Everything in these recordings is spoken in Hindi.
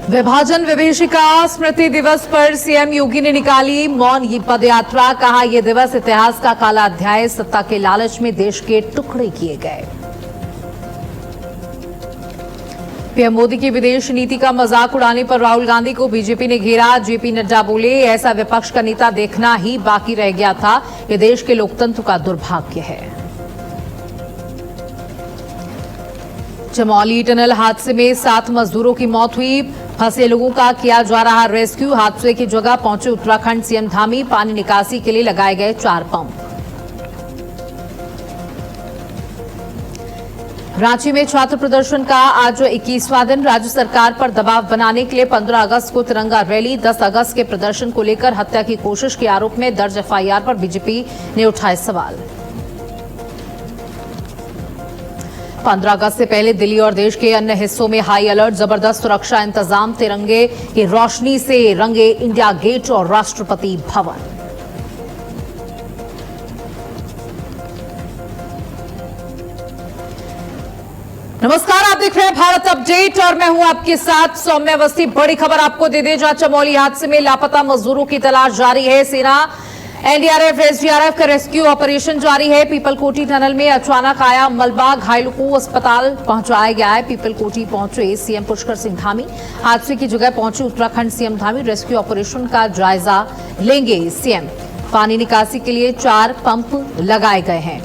विभाजन विभीषिका स्मृति दिवस पर सीएम योगी ने निकाली मौन पद यात्रा। कहा यह दिवस इतिहास का काला अध्याय, सत्ता के लालच में देश के टुकड़े किए गए। पीएम मोदी की विदेश नीति का मजाक उड़ाने पर राहुल गांधी को बीजेपी ने घेरा। जेपी नड्डा बोले, ऐसा विपक्ष का नेता देखना ही बाकी रह गया था। यह देश के लोकतंत्र का दुर्भाग्य है। चमोली टनल हादसे में 7 मजदूरों की मौत हुई। फंसे लोगों का किया जा रहा रेस्क्यू। हादसे की जगह पहुंचे उत्तराखंड सीएम धामी। पानी निकासी के लिए लगाए गए 4 पंप। रांची में छात्र प्रदर्शन का आज 21वां दिन। राज्य सरकार पर दबाव बनाने के लिए 15 अगस्त को तिरंगा रैली। 10 अगस्त के प्रदर्शन को लेकर हत्या की कोशिश के आरोप में दर्ज एफआईआर पर बीजेपी ने उठाए सवाल। 15 अगस्त से पहले दिल्ली और देश के अन्य हिस्सों में हाई अलर्ट। जबरदस्त सुरक्षा इंतजाम। तिरंगे की रोशनी से रंगे इंडिया गेट और राष्ट्रपति भवन। नमस्कार, आप देख रहे हैं भारत अपडेट और मैं हूं आपके साथ सौम्य अवस्थी। बड़ी खबर आपको दे दें, जहां चमोली हादसे में लापता मजदूरों की तलाश जारी है। सेना, एनडीआरएफ, एसडीआरएफ का रेस्क्यू ऑपरेशन जारी है। पीपलकोटी टनल में अचानक आया मलबा। घायलों को अस्पताल पहुंचाया गया है। पीपलकोटी पहुंचे सीएम पुष्कर सिंह धामी। हादसे की जगह पहुंचे Uttarakhand CM Dhami. Rescue operation का जायजा लेंगे सीएम। पानी निकासी के लिए 4 पंप लगाए गए हैं।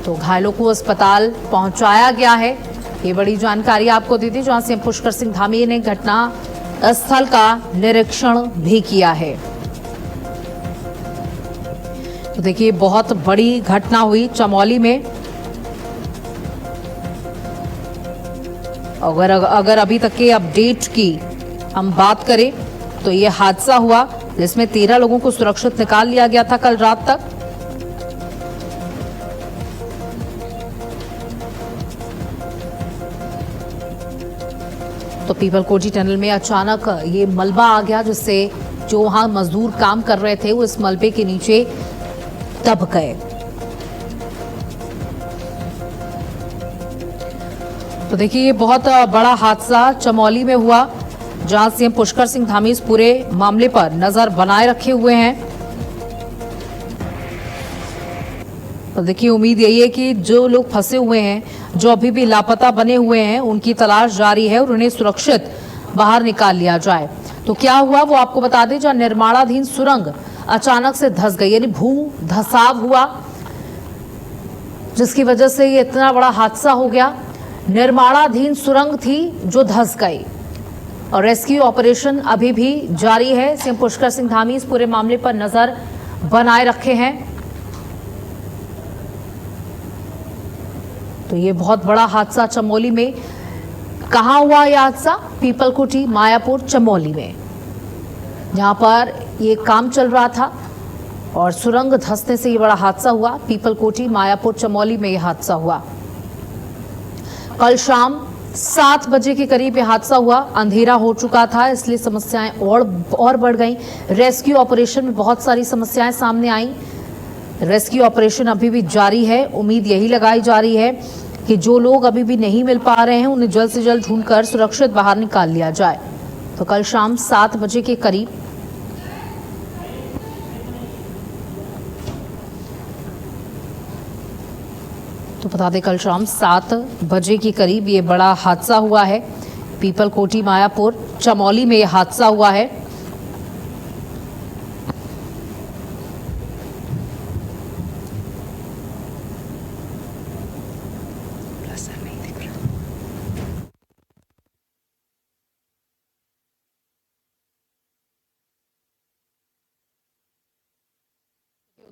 तो घायलों को अस्पताल पहुंचाया गया है। ये बड़ी जानकारी आपको दी थी, जहां सीएम पुष्कर सिंह धामी ने घटना स्थल का निरीक्षण भी किया है। तो देखिए, बहुत बड़ी घटना हुई चमोली में। अगर अभी तक के अपडेट की हम बात करें तो ये हादसा हुआ जिसमें 13 लोगों को सुरक्षित निकाल लिया गया था कल रात तक। तो पीपलकोटी टनल में अचानक ये मलबा आ गया, जिससे जो वहां मजदूर काम कर रहे थे वो इस मलबे के नीचे दब गए। तो देखिए, ये बहुत बड़ा हादसा चमोली में हुआ, जहां सीएम पुष्कर सिंह धामी इस पूरे मामले पर नजर बनाए रखे हुए हैं। तो देखिए, उम्मीद यही है कि जो लोग फंसे हुए हैं, जो अभी भी लापता बने हुए हैं, उनकी तलाश जारी है और उन्हें सुरक्षित बाहर निकाल लिया जाए। तो क्या हुआ वो आपको बता दें, जहां निर्माणाधीन सुरंग अचानक से धंस गई, यानी भू धसाव हुआ, जिसकी वजह से ये इतना बड़ा हादसा हो गया। निर्माणाधीन सुरंग थी जो धंस गई और रेस्क्यू ऑपरेशन अभी भी जारी है। सीएम पुष्कर सिंह धामी इस पूरे मामले पर नजर बनाए रखे हैं। तो ये बहुत बड़ा हादसा चमोली में। कहां हुआ यह हादसा? पीपलकोटी, मायापुर, चमोली में, जहां पर ये काम चल रहा था और सुरंग धंसने से ये बड़ा हादसा हुआ। पीपलकोटी, मायापुर, चमोली में यह हादसा हुआ। कल शाम 7 बजे के करीब यह हादसा हुआ। अंधेरा हो चुका था, इसलिए समस्याएं और बढ़ गईं। रेस्क्यू ऑपरेशन में बहुत सारी समस्याएं सामने आईं। रेस्क्यू ऑपरेशन अभी भी जारी है। उम्मीद यही लगाई जा रही है कि जो लोग अभी भी नहीं मिल पा रहे हैं, उन्हें जल्द से जल्द ढूंढकर सुरक्षित बाहर निकाल लिया जाए। तो कल शाम 7 बजे के करीब बता दें, कल शाम 7 बजे के करीब ये बड़ा हादसा हुआ है। पीपलकोटी, मायापुर, चमोली में यह हादसा हुआ है।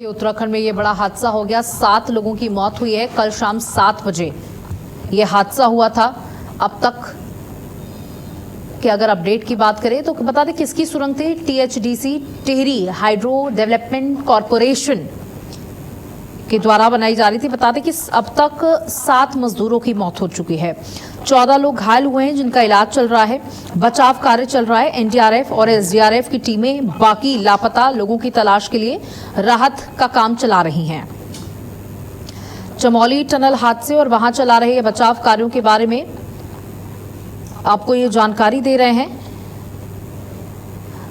उत्तराखंड में ये बड़ा हादसा हो गया। 7 लोगों की मौत हुई है। कल शाम 7 बजे ये हादसा हुआ था। अब तक कि अगर अपडेट की बात करें तो बता दें किसकी सुरंग थी? THDC, Tehri hydro development corporation के द्वारा बनाई जा रही थी। बता दें कि अब तक 7 मजदूरों की मौत हो चुकी है। 14 लोग घायल हुए हैं, जिनका इलाज चल रहा है। बचाव कार्य चल रहा है। एनडीआरएफ और एसडीआरएफ की टीमें बाकी लापता लोगों की तलाश के लिए राहत का काम चला रही हैं। चमोली टनल हादसे और वहां चला रहे बचाव कार्यों के बारे में आपको ये जानकारी दे रहे हैं,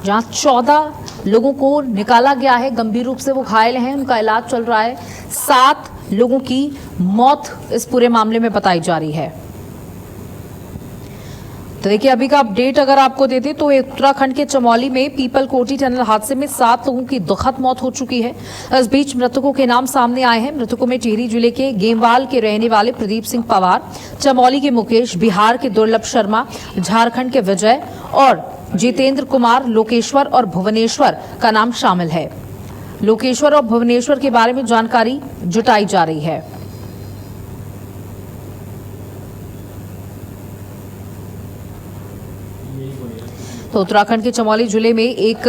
जहां 14 लोगों को निकाला गया है, गंभीर रूप से वो घायल हैं, उनका इलाज चल रहा है। 7 लोगों की मौत इस पूरे मामले में बताई जा रही है। तो देखिए अभी का अपडेट अगर आपको देते तो उत्तराखंड के चमोली में पीपल कोटी टनल हादसे में 7 लोगों की दुखद मौत हो चुकी है। इस बीच मृतकों के नाम सामने आए हैं। मृतकों में टिहरी जिले के गेमवाल के रहने वाले प्रदीप सिंह पवार, चमोली के मुकेश, बिहार के दुर्लभ शर्मा, झारखंड के विजय और जितेंद्र कुमार, लोकेश्वर और भुवनेश्वर का नाम शामिल है। लोकेश्वर और भुवनेश्वर के बारे में जानकारी जुटाई जा रही है। तो उत्तराखंड के चमोली जिले में एक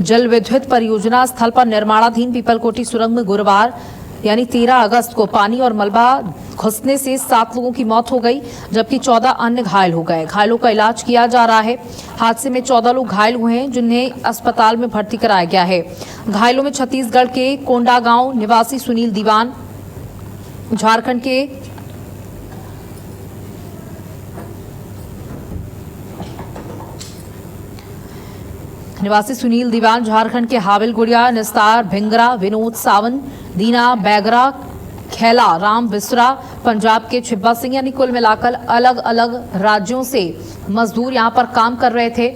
जल विद्युत परियोजना स्थल पर निर्माणाधीन पीपलकोटी सुरंग में गुरुवार यानी 13 अगस्त को पानी और मलबा घुसने से 7 लोगों की मौत हो गई, जबकि 14 अन्य घायल हो गए। घायलों का इलाज किया जा रहा है। हादसे में 14 लोग घायल हुए हैं, जिन्हें अस्पताल में भर्ती कराया गया है। घायलों में छत्तीसगढ़ के कोंडागांव निवासी सुनील दीवान, झारखंड के निवासी सुनील दीवान, झारखंड के हाविल गुड़िया, निस्तार भिंगरा, विनोद सावन, दीना बैगरा, खेला राम बिसरा, पंजाब के छिब्बा सिंह, यानी कुल मिलाकर अलग अलग राज्यों से मजदूर यहां पर काम कर रहे थे।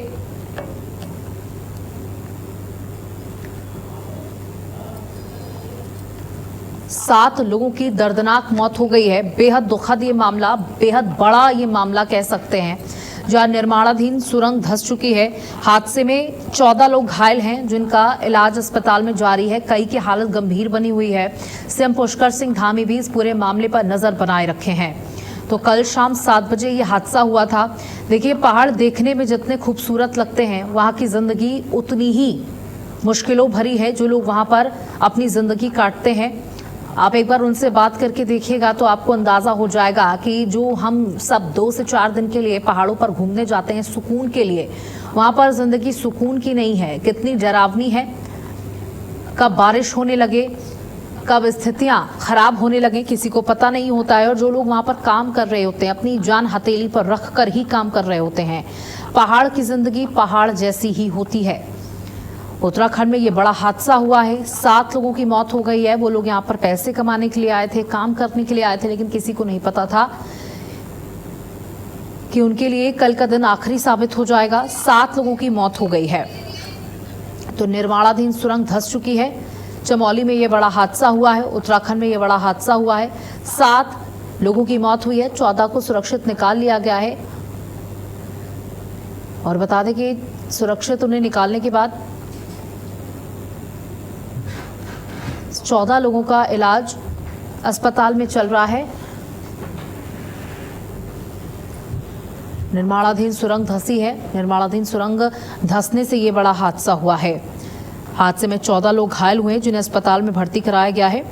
सात लोगों की दर्दनाक मौत हो गई है। बेहद दुखद ये मामला, बेहद बड़ा ये मामला कह सकते हैं, जहां निर्माणाधीन सुरंग धंस चुकी है। हादसे में 14 लोग घायल हैं, जिनका इलाज अस्पताल में जारी है। कई की हालत गंभीर बनी हुई है। सीएम पुष्कर सिंह धामी भी इस पूरे मामले पर नजर बनाए रखे हैं। तो कल शाम 7 बजे ये हादसा हुआ था। देखिए, पहाड़ देखने में जितने खूबसूरत लगते हैं, वहाँ की जिंदगी उतनी ही मुश्किलों भरी है। जो लोग वहाँ पर अपनी जिंदगी काटते हैं, आप एक बार उनसे बात करके देखिएगा तो आपको अंदाजा हो जाएगा कि जो हम सब 2 से 4 दिन के लिए पहाड़ों पर घूमने जाते हैं सुकून के लिए, वहां पर जिंदगी सुकून की नहीं है। कितनी डरावनी है। कब बारिश होने लगे, कब स्थितियां खराब होने लगे, किसी को पता नहीं होता है। और जो लोग वहां पर काम कर रहे होते हैं, अपनी जान हथेली पर रख कर ही काम कर रहे होते हैं। पहाड़ की जिंदगी पहाड़ जैसी ही होती है। उत्तराखंड में ये बड़ा हादसा हुआ है। 7 लोगों की मौत हो गई है। वो लोग यहाँ पर पैसे कमाने के लिए आए थे, काम करने के लिए आए थे, लेकिन किसी को नहीं पता था कि उनके लिए कल का दिन आखिरी साबित हो जाएगा। 7 लोगों की मौत हो गई है। तो निर्माणाधीन सुरंग धंस चुकी है। चमोली में ये बड़ा हादसा हुआ है। उत्तराखंड में ये बड़ा हादसा हुआ है। 7 लोगों की मौत हुई है। 14 को सुरक्षित निकाल लिया गया है। और बता दें कि सुरक्षित उन्हें निकालने के बाद 14 लोगों का इलाज अस्पताल में चल रहा है। निर्माणाधीन सुरंग धंसी है। निर्माणाधीन सुरंग धंसने से ये बड़ा हादसा हुआ है। हादसे में 14 लोग घायल हुए, जिन्हें अस्पताल में भर्ती कराया गया है।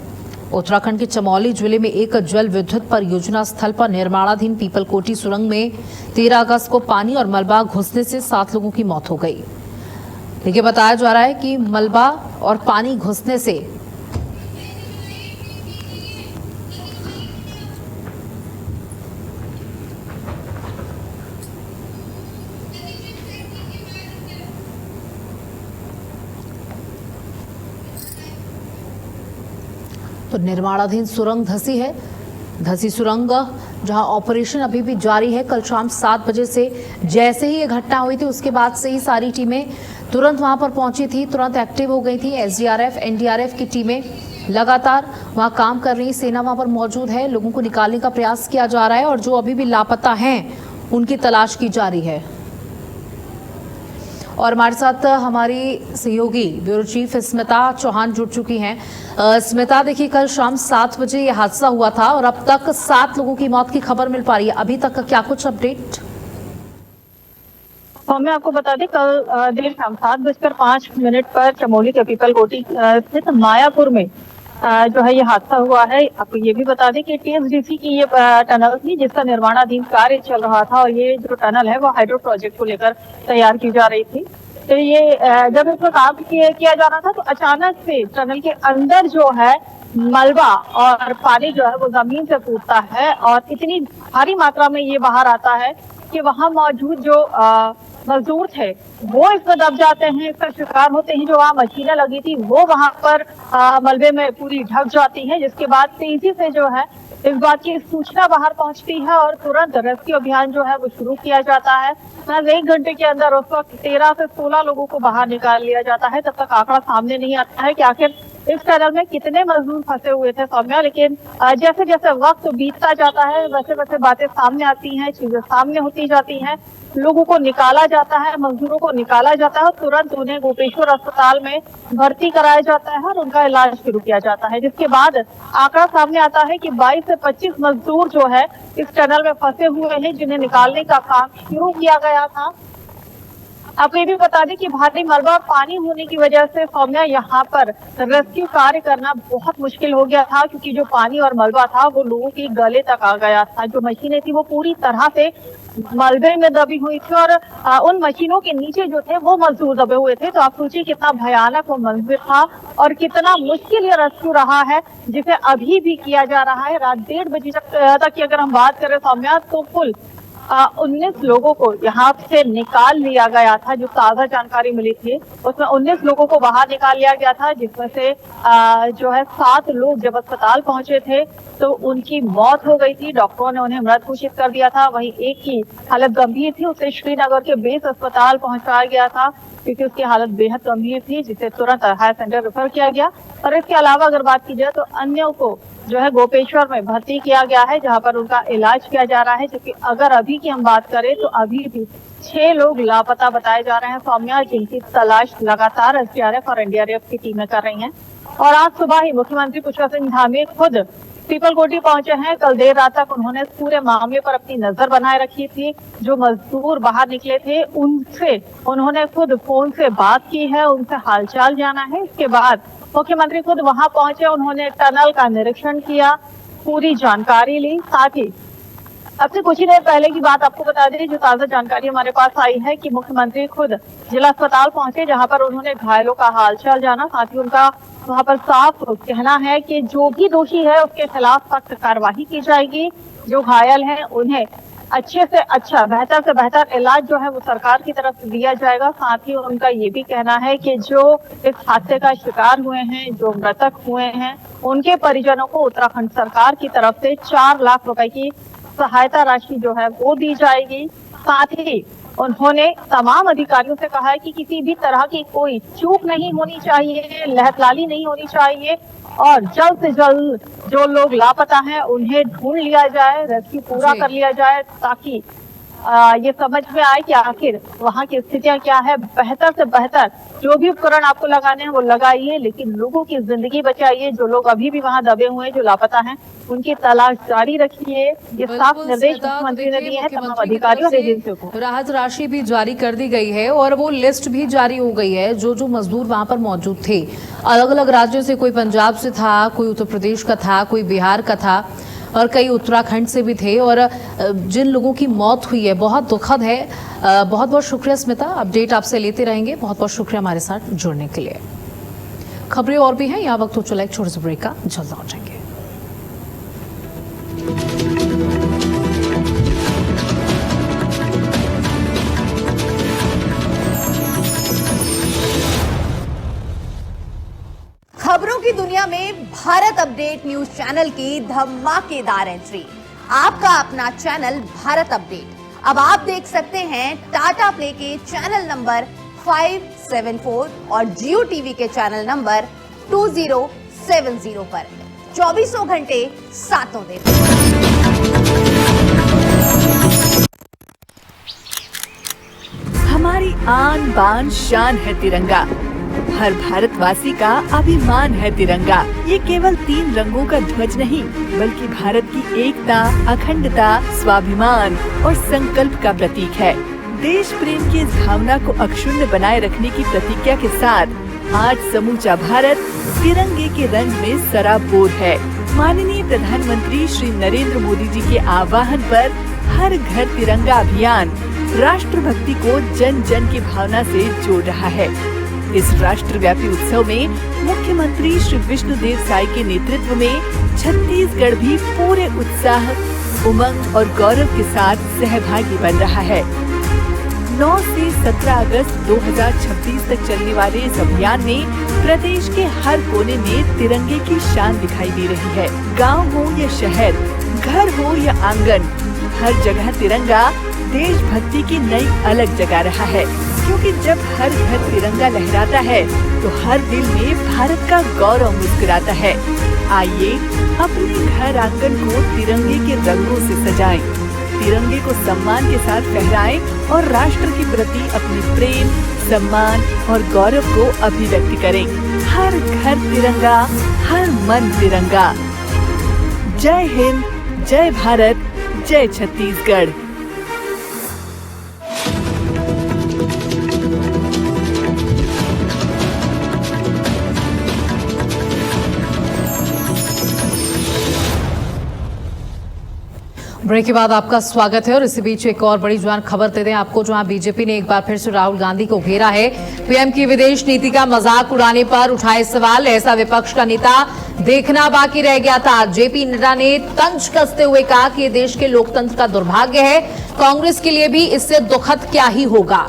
उत्तराखंड के चमोली जिले में एक जल विद्युत परियोजना स्थल पर निर्माणाधीन पीपलकोटी सुरंग में 13 अगस्त को पानी और मलबा घुसने से 7 लोगों की मौत हो गई। देखिए, बताया जा रहा है कि मलबा और पानी घुसने से तो निर्माणाधीन सुरंग धंसी है। धंसी सुरंग जहां ऑपरेशन अभी भी जारी है। कल शाम 7 बजे से जैसे ही ये घटना हुई थी, उसके बाद से ही सारी टीमें तुरंत वहां पर पहुंची थी, तुरंत एक्टिव हो गई थी। एसडीआरएफ, एनडीआरएफ की टीमें लगातार वहां काम कर रही। सेना वहां पर मौजूद है। लोगों को निकालने का प्रयास किया जा रहा है और जो अभी भी लापता हैं, उनकी तलाश की जा रही है। और हमारे साथ हमारी सहयोगी ब्यूरो चीफ स्मिता चौहान जुड़ चुकी हैं। स्मिता, देखिए, कल शाम 7 बजे ये हादसा हुआ था और अब तक 7 लोगों की मौत की खबर मिल पा रही है। अभी तक का क्या कुछ अपडेट? मैं आपको बता दें, कल देर शाम 7:05 पर चमोली के पीपलकोटी स्थित मायापुर में जो है ये हादसा हुआ है। आपको ये भी बता दें कि टीएसडीसी की ये टनल थी, जिसका निर्माणाधीन कार्य चल रहा था। और ये जो टनल है वो हाइड्रो प्रोजेक्ट को लेकर तैयार की जा रही थी। तो ये जब इसमें काम किया जा रहा था, तो अचानक से टनल के अंदर जो है मलबा और पानी जो है वो जमीन से कूदता है और इतनी भारी मात्रा में ये बाहर आता है कि वहां मौजूद जो मजदूर थे वो इसमें दब जाते हैं, इसका शिकार होते हैं। जो वहाँ मशीनें लगी थी वो वहां पर मलबे में पूरी ढक जाती है, जिसके बाद तेजी से जो है इस बात की सूचना बाहर पहुंचती है और तुरंत रेस्क्यू अभियान जो है वो शुरू किया जाता है। महज 1 घंटे के अंदर उस वक्त 13 से 16 लोगों को बाहर निकाल लिया जाता है। तब तक आंकड़ा सामने नहीं आता है कि आखिर इस टनल में कितने मजदूर फंसे हुए थे सौम्या, लेकिन जैसे जैसे वक्त बीतता जाता है वैसे वैसे बातें सामने आती हैं, चीजें सामने होती जाती हैं, लोगों को निकाला जाता है, मजदूरों को निकाला जाता है और तुरंत उन्हें गोपेश्वर अस्पताल में भर्ती कराया जाता है और उनका इलाज शुरू किया जाता है। जिसके बाद आंकड़ा सामने आता है कि 22 से 25 मजदूर जो है इस टनल में फंसे हुए हैं, जिन्हें निकालने का काम शुरू किया गया था। आपको ये भी बता दें कि भारी मलबा पानी होने की वजह से सौम्या यहाँ पर रेस्क्यू कार्य करना बहुत मुश्किल हो गया था, क्योंकि जो पानी और मलबा था वो लोगों के गले तक आ गया था। जो मशीनें थी वो पूरी तरह से मलबे में दबी हुई थी और उन मशीनों के नीचे जो थे वो मजदूर दबे हुए थे। तो आप सोचिए कितना भयानक वो मंजर था और कितना मुश्किल ये रेस्क्यू रहा है, जिसे अभी भी किया जा रहा है। रात 1:30 बजे तक की अगर हम बात करें सौम्या, तो कुल 19 लोगों को यहाँ से निकाल लिया गया था। जो ताजा जानकारी मिली थी उसमें 19 लोगों को बाहर निकाल लिया गया था, जिसमें से जो है 7 लोग जब अस्पताल पहुंचे थे तो उनकी मौत हो गई थी, डॉक्टरों ने उन्हें मृत घोषित कर दिया था। वहीं एक की हालत गंभीर थी, उसे श्रीनगर के बेस अस्पताल पहुंचाया गया था क्योंकि उसकी हालत बेहद गंभीर थी, जिसे तुरंत हायर सेंटर रेफर किया गया। और इसके अलावा अगर बात की जाए तो अन्यों को जो है गोपेश्वर में भर्ती किया गया है, जहां पर उनका इलाज किया जा रहा है। जबकि अगर अभी की हम बात करें तो अभी भी 6 लोग लापता बताए जा रहे हैं सौम्या, जिनकी तलाश लगातार एसडीआरएफ और एनडीआरएफ की टीमें कर रही हैं। और आज सुबह ही मुख्यमंत्री पुष्कर सिंह धामी खुद पीपलकोटी पहुंचे हैं। कल देर रात तक उन्होंने पूरे मामले पर अपनी नजर बनाए रखी थी। जो मजदूर बाहर निकले थे उनसे उन्होंने खुद फोन से बात की है, उनसे हालचाल जाना है। इसके बाद मुख्यमंत्री खुद वहां पहुंचे, उन्होंने टनल का निरीक्षण किया, पूरी जानकारी ली। साथ ही अब से कुछ ही देर पहले की बात आपको बता दें, जो ताजा जानकारी हमारे पास आई है कि मुख्यमंत्री खुद जिला अस्पताल पहुंचे, जहां पर उन्होंने घायलों का हालचाल जाना। साथ ही उनका वहां पर साफ कहना है कि जो भी दोषी है उसके खिलाफ सख्त कार्रवाई की जाएगी। जो घायल हैं उन्हें अच्छे से अच्छा, बेहतर से बेहतर इलाज जो है वो सरकार की तरफ से दिया जाएगा। साथ ही उनका ये भी कहना है कि जो इस हादसे का शिकार हुए हैं, जो मृतक हुए हैं, उनके परिजनों को उत्तराखंड सरकार की तरफ से 4 लाख रुपए की सहायता राशि जो है वो दी जाएगी। साथ ही उन्होंने तमाम अधिकारियों से कहा है कि किसी भी तरह की कोई चूक नहीं होनी चाहिए, लहतलाली नहीं होनी चाहिए और जल्द से जल्द जो लोग लापता हैं उन्हें ढूंढ लिया जाए, रेस्क्यू पूरा कर लिया जाए, ताकि ये समझ में आए कि आखिर वहाँ की स्थितियां क्या है। बेहतर से बेहतर जो भी उपकरण आपको लगाने हैं वो लगाइए, लेकिन लोगों की जिंदगी बचाइए। जो लोग अभी भी वहाँ दबे हुए हैं, जो लापता हैं, उनकी तलाश जारी रखिए। ये साफ निर्देश मुख्यमंत्री ने दिए हैं तमाम अधिकारियों और एजेंसियों को। राहत राशि भी जारी कर दी गई है और वो लिस्ट भी जारी हो गई है। जो जो मजदूर वहां पर मौजूद थे, अलग अलग राज्यों से, कोई पंजाब से था, कोई उत्तर प्रदेश का था, कोई बिहार का था और कई उत्तराखंड से भी थे। और जिन लोगों की मौत हुई है बहुत दुखद है। बहुत बहुत शुक्रिया स्मिता, अपडेट आपसे लेते रहेंगे। बहुत बहुत शुक्रिया हमारे साथ जुड़ने के लिए। खबरें और भी हैं, यहाँ वक्त हो चला एक छोटे से ब्रेक का, जल्द लौटेंगे। खबरों की दुनिया में भारत अपडेट न्यूज चैनल की धमाकेदार एंट्री। आपका अपना चैनल भारत अपडेट अब आप देख सकते हैं टाटा प्ले के चैनल नंबर 574 और जियो टीवी के चैनल नंबर 2070 पर 24 घंटे सातों दिन। हमारी आन बान शान है तिरंगा, हर भारतवासी का अभिमान है तिरंगा। ये केवल 3 रंगों का ध्वज नहीं, बल्कि भारत की एकता, अखंडता, स्वाभिमान और संकल्प का प्रतीक है। देश प्रेम की इस भावना को अक्षुण्ण बनाए रखने की प्रतिज्ञा के साथ आज समूचा भारत तिरंगे के रंग में सराबोर है। माननीय प्रधानमंत्री श्री नरेंद्र मोदी जी के आह्वान पर हर घर तिरंगा अभियान राष्ट्रभक्ति को जन जन की भावना से जोड़ रहा है। इस राष्ट्रव्यापी उत्सव में मुख्यमंत्री श्री विष्णुदेव साय के नेतृत्व में छत्तीसगढ़ भी पूरे उत्साह, उमंग और गौरव के साथ सहभागी बन रहा है। 9 से 17 अगस्त 2026 तक चलने वाले इस अभियान में प्रदेश के हर कोने में तिरंगे की शान दिखाई दे रही है। गांव हो या शहर, घर हो या आंगन, हर जगह तिरंगा देशभक्ति की नई अलग जगा रहा है। क्योंकि जब हर घर तिरंगा लहराता है तो हर दिल में भारत का गौरव मुस्कुराता है। आइए अपने घर आंगन को तिरंगे के रंगों से सजाएं, तिरंगे को सम्मान के साथ फहराएं और राष्ट्र के प्रति अपने प्रेम, सम्मान और गौरव को अभिव्यक्त करें। हर घर तिरंगा, हर मन तिरंगा। जय हिंद, जय भारत, जय छत्तीसगढ़। ब्रेक के बाद आपका स्वागत है और इसी बीच एक और बड़ी जुबान खबर दे दें आपको, जहां बीजेपी ने एक बार फिर से राहुल गांधी को घेरा है। पीएम की विदेश नीति का मजाक उड़ाने पर उठाए सवाल। ऐसा विपक्ष का नेता देखना बाकी रह गया था। जेपी नड्डा ने तंज कसते हुए कहा कि ये देश के लोकतंत्र का दुर्भाग्य है। कांग्रेस के लिए भी इससे दुखद क्या ही होगा।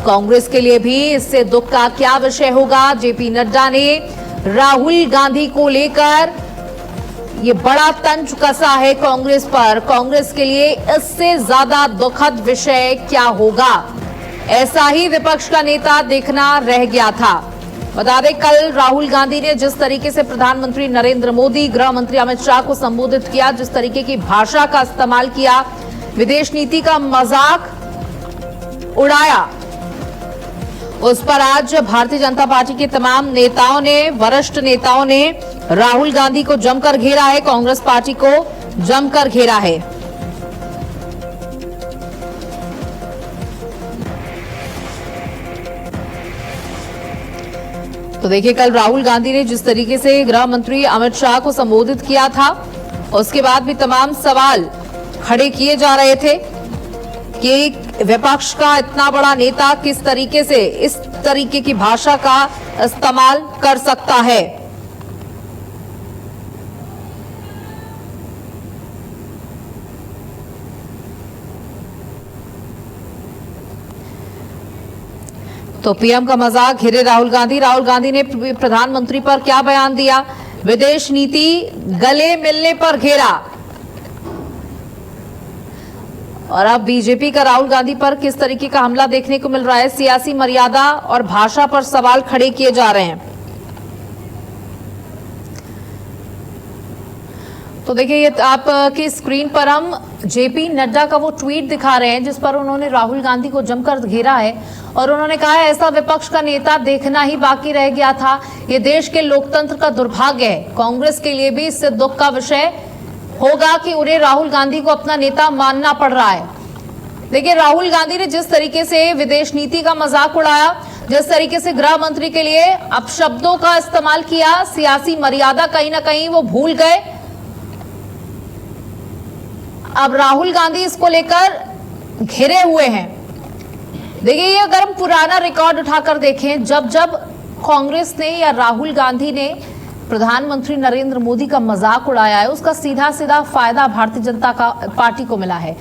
कांग्रेस के लिए भी इससे दुख का क्या विषय होगा। जेपी नड्डा ने राहुल गांधी को लेकर ये बड़ा तंज कसा है कांग्रेस पर। कांग्रेस के लिए इससे ज्यादा दुखद विषय क्या होगा, ऐसा ही विपक्ष का नेता देखना रह गया था। बता दें, कल राहुल गांधी ने जिस तरीके से प्रधानमंत्री नरेंद्र मोदी, गृह मंत्री अमित शाह को संबोधित किया, जिस तरीके की भाषा का इस्तेमाल किया, विदेश नीति का मजाक उड़ाया, उस पर आज भारतीय जनता पार्टी के तमाम नेताओं ने, वरिष्ठ नेताओं ने राहुल गांधी को जमकर घेरा है, कांग्रेस पार्टी को जमकर घेरा है। तो देखिए, कल राहुल गांधी ने जिस तरीके से गृह मंत्री अमित शाह को संबोधित किया था, उसके बाद भी तमाम सवाल खड़े किए जा रहे थे कि विपक्ष का इतना बड़ा नेता किस तरीके से इस तरीके की भाषा का इस्तेमाल कर सकता है। तो पीएम का मजाक घेरे राहुल गांधी। राहुल गांधी ने प्रधानमंत्री पर क्या बयान दिया, विदेश नीति गले मिलने पर घेरा। और अब बीजेपी का राहुल गांधी पर किस तरीके का हमला देखने को मिल रहा है। सियासी मर्यादा और भाषा पर सवाल खड़े किए जा रहे हैं। तो देखिए, ये आपकी स्क्रीन पर हम जेपी नड्डा का वो ट्वीट दिखा रहे हैं जिस पर उन्होंने राहुल गांधी को जमकर घेरा है और उन्होंने कहा है, ऐसा विपक्ष का नेता देखना ही बाकी रह गया था। ये देश के लोकतंत्र का दुर्भाग्य है। कांग्रेस के लिए भी इससे दुख का विषय होगा कि उन्हें राहुल गांधी को अपना नेता मानना पड़ रहा है। देखिए, राहुल गांधी ने जिस तरीके से विदेश नीति का मजाक उड़ाया, जिस तरीके से गृह मंत्री के लिए अपशब्दों का इस्तेमाल किया, सियासी मर्यादा कहीं ना कहीं वो भूल गए। अब राहुल गांधी इसको लेकर घिरे हुए हैं। देखिए, ये अगर हम पुराना रिकॉर्ड उठाकर देखें, जब जब कांग्रेस ने या राहुल गांधी ने प्रधानमंत्री नरेंद्र मोदी का मजाक उड़ाया है, उसका सीधा सीधा फायदा भारतीय जनता पार्टी को मिला है।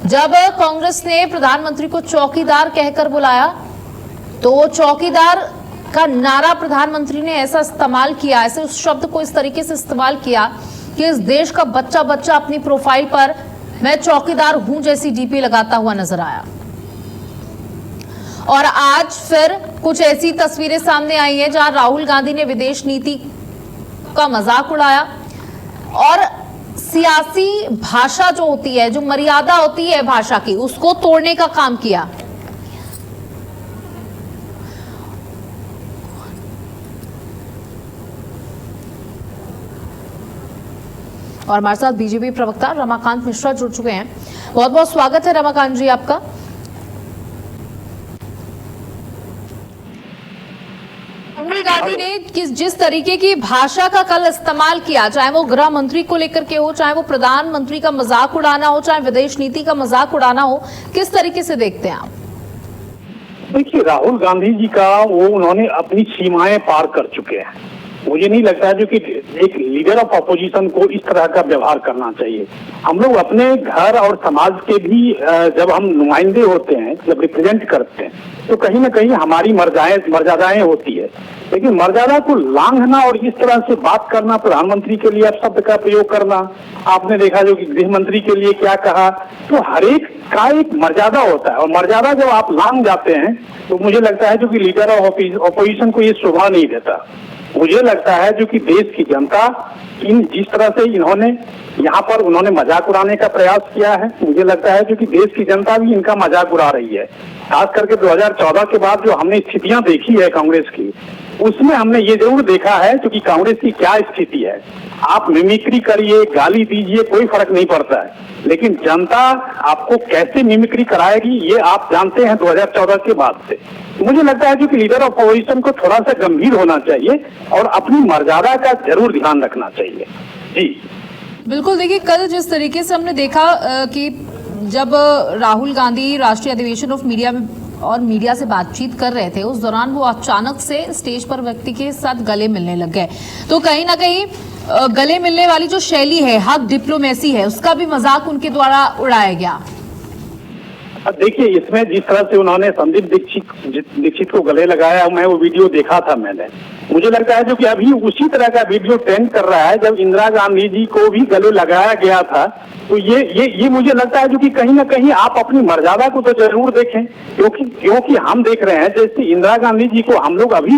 जब कांग्रेस ने प्रधानमंत्री को चौकीदार कहकर बुलाया, तो चौकीदार का नारा प्रधानमंत्री ने ऐसा इस्तेमाल किया, ऐसे उस शब्द को इस तरीके से इस्तेमाल किया कि इस देश का बच्चा बच्चा अपनी प्रोफाइल पर मैं चौकीदार हूं जैसी डीपी लगाता हुआ नजर आया। और आज फिर कुछ ऐसी तस्वीरें सामने आई हैं जहां राहुल गांधी ने विदेश नीति का मजाक उड़ाया और सियासी भाषा जो होती है, जो मर्यादा होती है भाषा की, उसको तोड़ने का काम किया। और हमारे साथ बीजेपी प्रवक्ता रमाकांत मिश्रा जुड़ चुके हैं। बहुत बहुत स्वागत है रमाकांत जी आपका। राहुल गांधी ने जिस तरीके की भाषा का कल इस्तेमाल किया, चाहे वो गृह मंत्री को लेकर के हो, चाहे वो प्रधानमंत्री का मजाक उड़ाना हो, चाहे विदेश नीति का मजाक उड़ाना हो, किस तरीके से देखते हैं आप? देखिए, राहुल गांधी जी का उन्होंने अपनी सीमाएं पार कर चुके हैं। मुझे नहीं लगता है जो कि एक लीडर ऑफ अपोजिशन को इस तरह का व्यवहार करना चाहिए। हम लोग अपने घर और समाज के भी जब हम नुमाइंदे होते हैं, जब रिप्रेजेंट करते हैं, तो कहीं ना कहीं हमारी मर्यादाएं होती है, लेकिन मर्यादा को लांघना और इस तरह से बात करना, प्रधानमंत्री के लिए शब्द का प्रयोग करना, आपने देखा जो कि गृह मंत्री के लिए क्या कहा, तो हर एक का एक मर्यादा होता है और मर्यादा जब आप लांघ जाते हैं तो मुझे लगता है जो कि लीडर ऑफ अपोजिशन को ये शोभा नहीं देता। मुझे लगता है जो कि देश की जनता जिस तरह से इन्होंने यहाँ पर उन्होंने मजाक उड़ाने का प्रयास किया है, मुझे लगता है जो कि देश की जनता भी इनका मजाक उड़ा रही है। खास करके 2014 के बाद जो हमने स्थितियां देखी है कांग्रेस की, उसमें हमने ये जरूर देखा है जो कि कांग्रेस की क्या स्थिति है। आप मिमिक्री करिए, गाली दीजिए, कोई फर्क नहीं पड़ता है, लेकिन जनता आपको कैसे मिमिक्री कराएगी ये आप जानते हैं 2014 के बाद से। मुझे लगता है कि लीडर ऑफ अपोजिशन को थोड़ा सा गंभीर होना चाहिए और अपनी मर्यादा का जरूर ध्यान रखना चाहिए। जी बिल्कुल, देखिए कल जिस तरीके से हमने देखा कि जब राहुल गांधी राष्ट्रीय अधिवेशन ऑफ मीडिया से बातचीत कर रहे थे, उस दौरान वो अचानक से स्टेज पर व्यक्ति के साथ गले मिलने लग गए। तो कहीं ना कहीं गले मिलने वाली जो शैली है, हक डिप्लोमेसी है, उसका भी मजाक उनके द्वारा उड़ाया गया। देखिए, इसमें जिस तरह से उन्होंने संदीप दीक्षित को गले लगाया, मैं वो वीडियो देखा था मैंने। मुझे लगता है जो कि अभी उसी तरह का वीडियो ट्रेंड कर रहा है जब इंदिरा गांधी जी को भी गले लगाया गया था। तो ये मुझे लगता है जो कि कहीं ना कहीं आप अपनी मर्यादा को तो जरूर देखें, क्योंकि हम देख रहे हैं जैसे इंदिरा गांधी जी को हम लोग अभी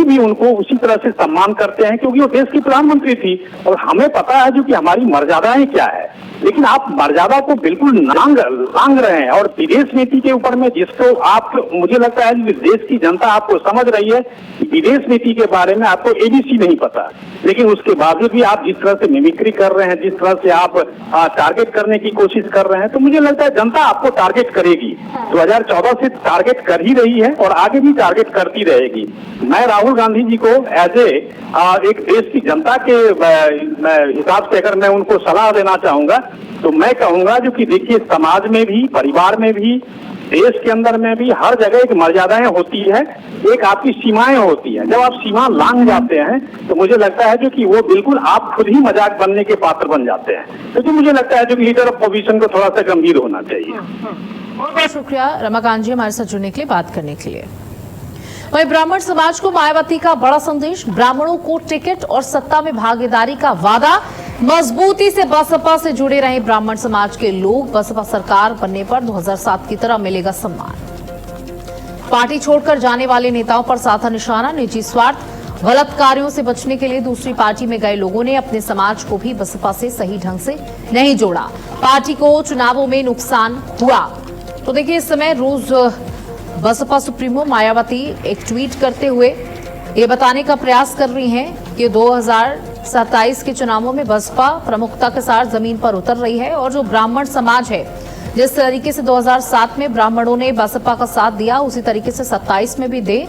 भी उनको उसी तरह से सम्मान करते हैं, क्योंकि वो देश की प्रधानमंत्री थी और हमें पता है जो कि हमारी मर्यादाएं क्या है। लेकिन आप मर्यादा को बिल्कुल लांघ रहे हैं और विदेश नीति के ऊपर में जिसको आप, मुझे लगता है देश की जनता आपको समझ रही है, विदेश नीति के बारे में आपको एबीसी नहीं पता, लेकिन उसके बावजूद भी आप जिस तरह से मिमिक्री कर रहे हैं, जिस तरह से आप टारगेट करने की कोशिश कर रहे हैं, तो मुझे लगता है जनता आपको टारगेट करेगी। 2014 से टारगेट कर ही रही है और आगे भी टारगेट करती रहेगी। मैं राहुल गांधी जी को एज एक देश की जनता के हिसाब से अगर मैं उनको सलाह देना चाहूंगा तो मैं कहूंगा जो कि देखिए, समाज में भी, परिवार में भी, देश के अंदर में भी हर जगह एक मर्यादाएं होती है, एक आपकी सीमाएं होती है। जब आप सीमा लांघ जाते हैं तो मुझे लगता है जो कि वो बिल्कुल आप खुद ही मजाक बनने के पात्र बन जाते हैं। तो मुझे लगता है जो कि लीडर ऑफ अपोजिशन को थोड़ा सा गंभीर होना चाहिए। बहुत शुक्रिया रमाकांत जी हमारे साथ जुड़ने के लिए, बात करने के लिए। वहीं ब्राह्मण समाज को मायावती का बड़ा संदेश, ब्राह्मणों को टिकट और सत्ता में भागीदारी का वादा। मजबूती से बसपा से जुड़े रहे ब्राह्मण समाज के लोग, बसपा सरकार बनने पर 2007 की तरह मिलेगा सम्मान। पार्टी छोड़कर जाने वाले नेताओं पर साधा निशाना, निजी स्वार्थ, गलत कार्यों से बचने के लिए दूसरी पार्टी में गए लोगों ने अपने समाज को भी बसपा से सही ढंग से नहीं जोड़ा, पार्टी को चुनावों में नुकसान हुआ। तो देखिए, इस समय रोज बसपा सुप्रीमो मायावती एक ट्वीट करते हुए ये बताने का प्रयास कर रही हैं कि 2027 के चुनावों में बसपा प्रमुखता के साथ जमीन पर उतर रही है और जो ब्राह्मण समाज है, जिस तरीके से 2007 में ब्राह्मणों ने बसपा का साथ दिया, उसी तरीके से 27 में भी दे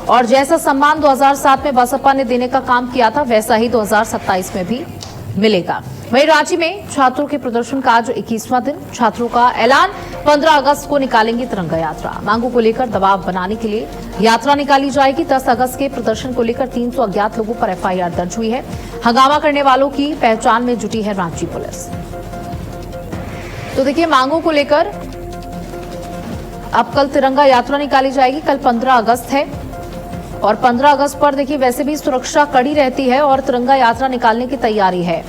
और जैसा सम्मान 2007 में बसपा ने देने का काम किया था, वैसा ही 2027 में भी मिलेगा। वहीं रांची में छात्रों के प्रदर्शन का आज 21वां दिन, छात्रों का ऐलान 15 अगस्त को निकालेंगे तिरंगा यात्रा। मांगों को लेकर दबाव बनाने के लिए यात्रा निकाली जाएगी। 10 अगस्त के प्रदर्शन को लेकर 300 अज्ञात लोगों पर एफआईआर दर्ज हुई है। हंगामा करने वालों की पहचान में जुटी है रांची पुलिस। तो देखिए, मांगों को लेकर अब कल तिरंगा यात्रा निकाली जाएगी। कल 15 अगस्त है और 15 अगस्त पर देखिए वैसे भी सुरक्षा कड़ी रहती है और तिरंगा यात्रा निकालने की तैयारी है।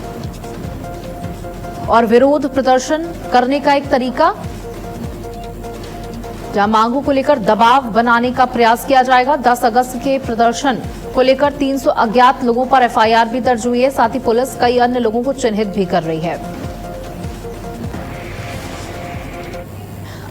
और विरोध प्रदर्शन करने का एक तरीका, जहां मांगों को लेकर दबाव बनाने का प्रयास किया जाएगा। 10 अगस्त के प्रदर्शन को लेकर 300 अज्ञात लोगों पर एफआईआर भी दर्ज हुई है। साथ ही पुलिस कई अन्य लोगों को चिन्हित भी कर रही है।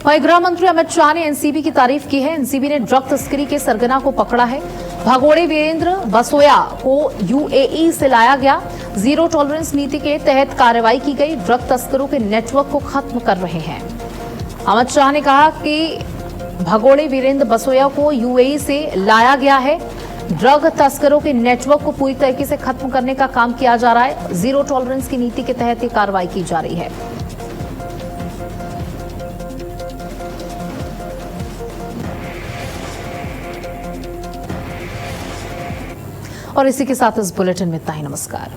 वहीं गृह मंत्री अमित शाह ने एनसीबी की तारीफ की है। एनसीबी ने ड्रग तस्करी के सरगना को पकड़ा है। भगोड़े वीरेंद्र बसोया को यूएई से लाया गया। जीरो टॉलरेंस नीति के तहत कार्रवाई की गई। ड्रग तस्करों के नेटवर्क को खत्म कर रहे हैं। अमित शाह ने कहा कि भगोड़े वीरेंद्र बसोया को यूएई से लाया गया है। ड्रग तस्करों के नेटवर्क को पूरी तरीके से खत्म करने का काम किया जा रहा है। जीरो टॉलरेंस की नीति के तहत ये कार्रवाई की जा रही है। और इसी के साथ इस बुलेटिन में इतना ही। नमस्कार।